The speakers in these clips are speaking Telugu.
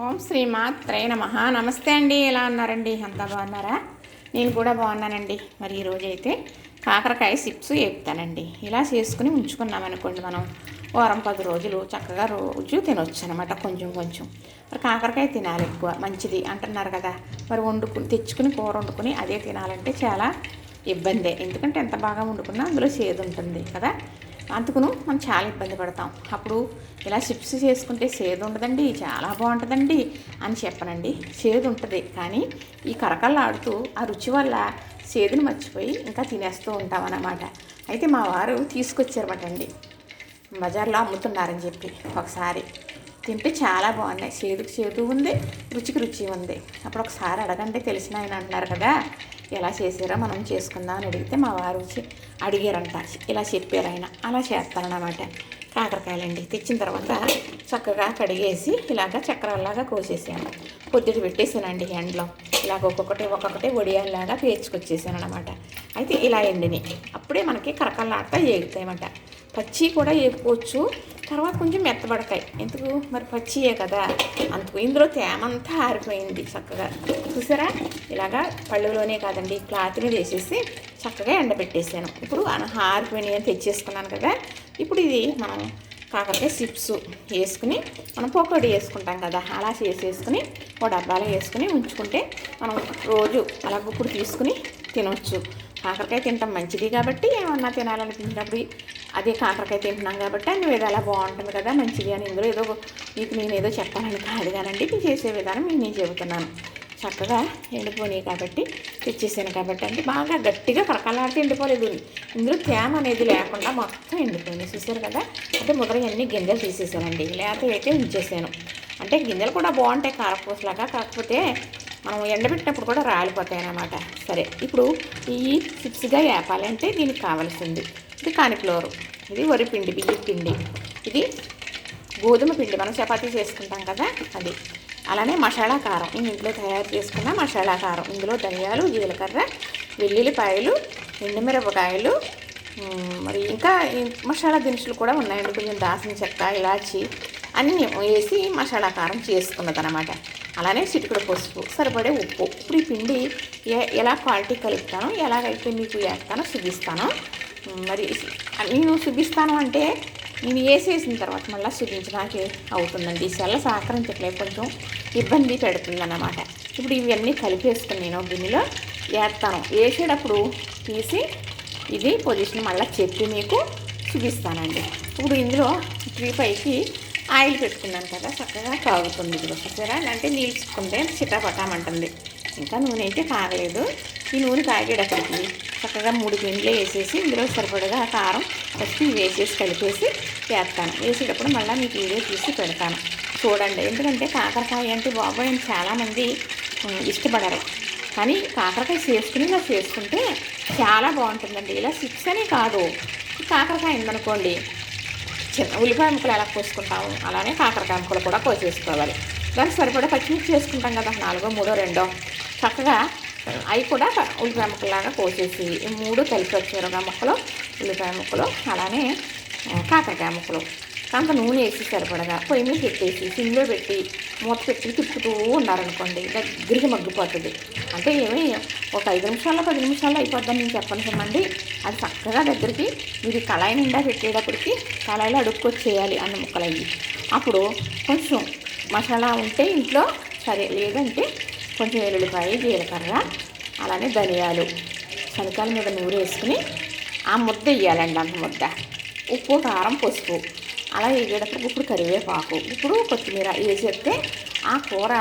ఓం శ్రీమాత్రే నమః. నమస్తే అండి. ఎలా ఉన్నారండి? అంతా బాగున్నారా? నేను కూడా బాగున్నానండి. మరి ఈరోజైతే కాకరకాయ చిప్స్ వేపుతానండి. ఇలా చేసుకుని ఉంచుకున్నాం అనుకోండి, మనం వారం 10 రోజులు చక్కగా రోజు తినొచ్చు అనమాట. కొంచెం కొంచెం మరి కాకరకాయ తినాలి, ఎక్కువ మంచిది అంటున్నారు కదా. మరి తెచ్చుకుని కూర వండుకుని అదే తినాలంటే చాలా ఇబ్బందే. ఎందుకంటే ఎంత బాగా వండుకున్నా అందులో చేదు ఉంటుంది కదా. అందుకును మనం చాలా ఇబ్బంది పడతాం. అప్పుడు ఇలా చిప్స్ చేసుకుంటే చేదు ఉండదండి, చాలా బాగుంటుందండి అని చెప్పనండి. చేదు ఉంటుంది, కానీ ఈ కరకల్లాడుతూ ఆ రుచి వల్ల చేదుని మర్చిపోయి ఇంకా తినేస్తూ ఉంటాం అన్నమాట. అయితే మా వారు తీసుకొచ్చారన్నమాటండి, బజార్లో అమ్ముతున్నారని చెప్పి. ఒకసారి తింటే చాలా బాగున్నాయి. చేదుకు చేదు ఉంది, రుచికి రుచి ఉంది. అప్పుడు ఒకసారి అడగండి, తెలిసిన ఆయన అంటున్నారు కదా, ఎలా చేసారో మనం చేసుకుందాం అని అడిగితే మా వారు వచ్చి అడిగారంట. ఇలా చెప్పారు ఆయన. అలా చేస్తానన్నమాట. కాకరకాయలండి తెచ్చిన తర్వాత చక్కగా కడిగేసి ఇలాగ చక్రాల్లాగా కోసేసాను. పొద్దుట పెట్టేసానండి ఎండలో. ఇలాగ ఒక్కొక్కటి వడియాల్లాగా పేర్చుకొచ్చేసాను అనమాట. అయితే ఇలా ఎండిని అప్పుడే మనకి కరకల్లాడతా ఏగుతాయన్నమాట. పచ్చి కూడా వేపుకోవచ్చు, తర్వాత కొంచెం మెత్తబడతాయి. ఎందుకు మరి పచ్చియే కదా, అందుకు ఇందులో తేమంతా ఆరిపోయింది చక్కగా. చూసారా, ఇలాగా పళ్ళులోనే కాదండి, క్లాత్ మీద వేసేసి చక్కగా ఎండబెట్టేసాను. ఇప్పుడు ఆరిపోయినాయి అని తెచ్చేసుకున్నాను కదా. ఇప్పుడు ఇది మనం కాకరకాయ చిప్స్ వేసుకుని మనం పకోడీ వేసుకుంటాం కదా, అలా చేసేసుకుని ఒక డబ్బాలో వేసుకుని ఉంచుకుంటే మనం రోజు అలా గుప్పుడు తీసుకుని తినవచ్చు. కాకరకాయ తింటాం మంచిది కాబట్టి, ఏమన్నా తినాలనిపించినప్పుడు అదే కాకరకాయ తింటున్నాం కాబట్టి అన్ని విధాలా బాగుంటుంది కదా, మంచిది అని. ఇందులో ఏదో మీకు నేను ఏదో చెప్పాలని కాదు కానండి, నేను చేసే విధానం మీకు నేను చెబుతున్నాను. చక్కగా ఎండిపోయినాయి కాబట్టి తెచ్చేసాను కాబట్టి అంటే బాగా గట్టిగా కరకలాడితే ఎండిపోలేదు. ఇందులో తేమ అనేది లేకుండా మొత్తం ఎండిపోయినాయి. చూసారు కదా. అంటే అన్నీ గింజలు తీసేసానండి, లేకపోతే అయితే ఉంచేసాను. అంటే గింజలు కూడా బాగుంటాయి కారపూసలాగా, కాకపోతే మనం ఎండబెట్టినప్పుడు కూడా రాలిపోతాయి అన్నమాట. సరే, ఇప్పుడు ఈ చిప్స్గా వేపాలంటే దీనికి కావాల్సింది ఇది కాన్ఫ్లోర్, ఇది వరిపిండి, బియ్యం పిండి, ఇది గోధుమ పిండి, మనం చపాతీ చేసుకుంటాం కదా అది. అలానే మసాలా కారం, నేను ఇంట్లో తయారు చేసుకున్న మసాలా కారం. ఇందులో ధనియాలు, జీలకర్ర, వెల్లుల్లిపాయలు, ఎండుమిరపకాయలు, మరి ఇంకా మసాలా దినుసులు కూడా ఉన్నాయండి. కొంచెం దాల్చిన చెక్క, ఇలాచి అన్నీ వేసి మసాలా కారం చేసుకున్నదనమాట. అలానే చిటికెడు పసుపు, సరిపడే ఉప్పు. ఇప్పుడు ఈ పిండి ఎలా క్వాలిటీ కలుపుతానో, ఎలాగైతే మీకు వేస్తానో చూపిస్తాను. మరి నేను చూపిస్తాను అంటే నేను వేసేసిన తర్వాత మళ్ళీ చూపించడానికి అవుతుందండి. సెల్ల సహకరించట్లేదు, కొంచెం ఇబ్బంది పెడుతుందన్నమాట. ఇప్పుడు ఇవన్నీ కలిపేసుకుని నేను గిన్నెలో వేస్తాను. వేసేటప్పుడు తీసి ఇది పొజిషన్ మళ్ళీ చెప్పి మీకు చూపిస్తానండి. ఇప్పుడు ఇందులో పైకి ఆయిల్ పెట్టుకున్నాను కదా, చక్కగా కాగుతుంది. ఇది చూసారా, అంటే నీల్చుకుంటే చిట్టపటామంటుంది. ఇంకా నూనె అయితే కాగలేదు. ఈ నూనె కాగేటప్పటికి చక్కగా 3 పిండిలు వేసేసి ఇందులో సరిపడగా కారం ఫస్ట్ వేసేసి కలిపేసి వేస్తాను. వేసేటప్పుడు మళ్ళీ మీకు వీడియో తీసి పెడతాను చూడండి. ఎందుకంటే కాకరకాయ అంటే బాబాయ్ అని చాలామంది ఇష్టపడరు, కానీ కాకరకాయ ఇలా చేసుకుంటే చాలా బాగుంటుందండి. ఇలా చిప్స్ అనే కాదు, కాకరకాయ ఉందనుకోండి, చిన్న ఉల్లిపాయ ముక్కలు ఎలా కోసుకుంటాము అలానే కాకరకాయ ముక్కలు కూడా కోసేసుకోవాలి. దానికి సరిపడా పచ్చిమిర్చి చేసుకుంటాం కదా, 4, 3, 2 చక్కగా అవి కూడా ఉల్లిపాయ ముక్కలాగా కోసేసి 3 కలిపి వచ్చారు ముక్కలు, ఉల్లిపాయ ముక్కలు, అలానే కాకరకాయ ముక్కలు. కాంత నూనె వేసి సరిపడగా పొయ్యి మీద పెట్టేసి సిమ్లో పెట్టి మూత పెట్టి తిప్పుతూ ఉన్నారనుకోండి, దగ్గరికి మగ్గిపోతుంది. అంటే ఏమి ఒక 5 నిమిషాల్లో 10 నిమిషాల్లో అయిపోద్దని నేను చెప్పనుకోమండి. అది చక్కగా దగ్గరికి మీరు కళాయి నిండా పెట్టేటప్పటికి కళాయిలో అడుక్కొచ్చేయాలి అన్న ముక్కలు అయ్యి. అప్పుడు కొంచెం మసాలా ఉంటే ఇంట్లో సరే, లేదంటే కొంచెం వెల్లుల్లిపాయ, జీలకర్ర, అలానే ధనియాలు శనకాల మీద నూరు వేసుకుని ఆ ముద్ద వేయాలండి. అంత ముద్ద ఉప్పు, కారం, పసుపు అలా వేగేటప్పుడు ఇప్పుడు కరివేపాకు, ఇప్పుడు కొత్తిమీర వేసేస్తే ఆ కూర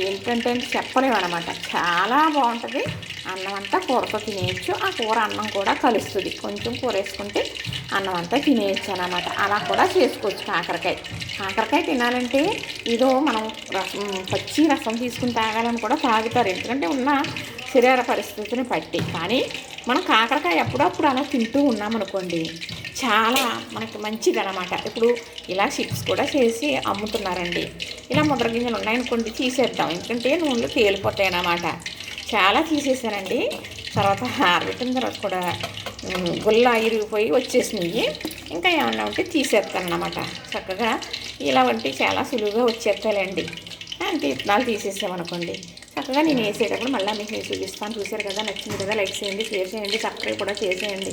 ఏంటంటే చెప్పలేమన్నమాట. చాలా బాగుంటుంది. అన్నం అంతా కూరతో తినేయచ్చు. ఆ కూర అన్నం కూడా కలుస్తుంది. కొంచెం కూర వేసుకుంటే అన్నం అంతా తినేయచ్చు అన్నమాట. అలా కూడా చేసుకోవచ్చు. కాకరకాయ తినాలంటే ఏదో మనం పచ్చి రసం తీసుకుని తాగాలని కూడా తాగుతారు, ఎందుకంటే ఉన్న శరీర పరిస్థితిని బట్టి. కానీ మనం కాకరకాయ అప్పుడప్పుడు అలా తింటూ ఉన్నామనుకోండి, చాలా మనకి మంచిది అన్నమాట. ఇప్పుడు ఇలా చిప్స్ కూడా చేసి అమ్ముతున్నారండి. ఇలా ముద్ర గింజలు ఉన్నాయనుకోండి, తీసేద్దాం, ఎందుకంటే నూనెలో తేలిపోతాయి అన్నమాట. చాలా తీసేసానండి. తర్వాత ఆరబెట్టిన తర్వాత కూడా గుల్ల ఇరిగిపోయి వచ్చేసినాయి. ఇంకా ఏమన్నా ఉంటే తీసేస్తాను అన్నమాట. చక్కగా ఇలా వంటి చాలా సులువుగా వచ్చేస్తాయండి. అంతే విత్తనాలు తీసేసామనుకోండి. చక్కగా నేను వేసేటప్పుడు మళ్ళీ మీకు నేను చూపిస్తాను. చూసారు కదా, నచ్చింది కదా, లైక్ చేయండి, షేర్ చేయండి, సబ్స్క్రైబ్ కూడా చేసేయండి.